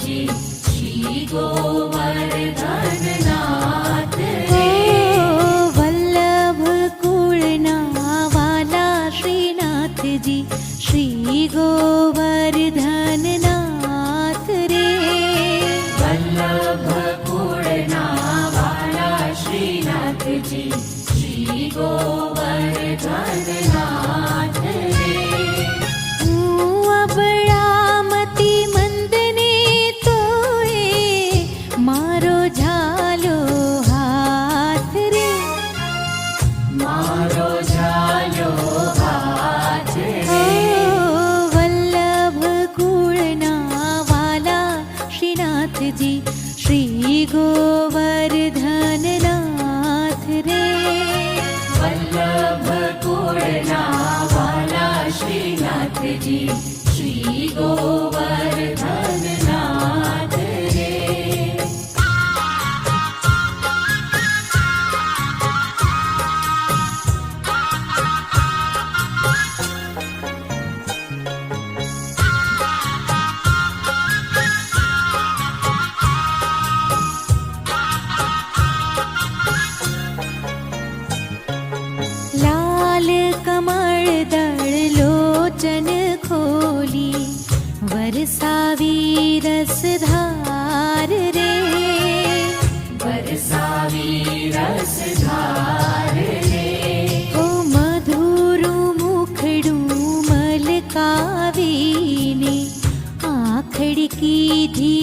जी श्री गोवर्धन नाथ रे। वल्लभ कुळना वाला श्रीनाथ जी श्री गोवर्धन नाथ रे। वल्लभ कुळना वाला श्रीनाथ जी श्री गोवर्धन नाथ रे। अबळामती मंदने तोए मारो झालो हाथ रे। मारो झालो हाथ रे। वल्लभ कुळना वाला श्रीनाथ जी श्री गोवर्धन नाथ रे। वल्लभ कुळना वाला श्रीनाथ जी श्री गोवर्धन नाथ रे। लाल कमल दल लोचन खोली वरसावी रसधार रे। बरसावी रसधार रे। ओ मधुरु मुखडू मलकावीने आखड़ की धी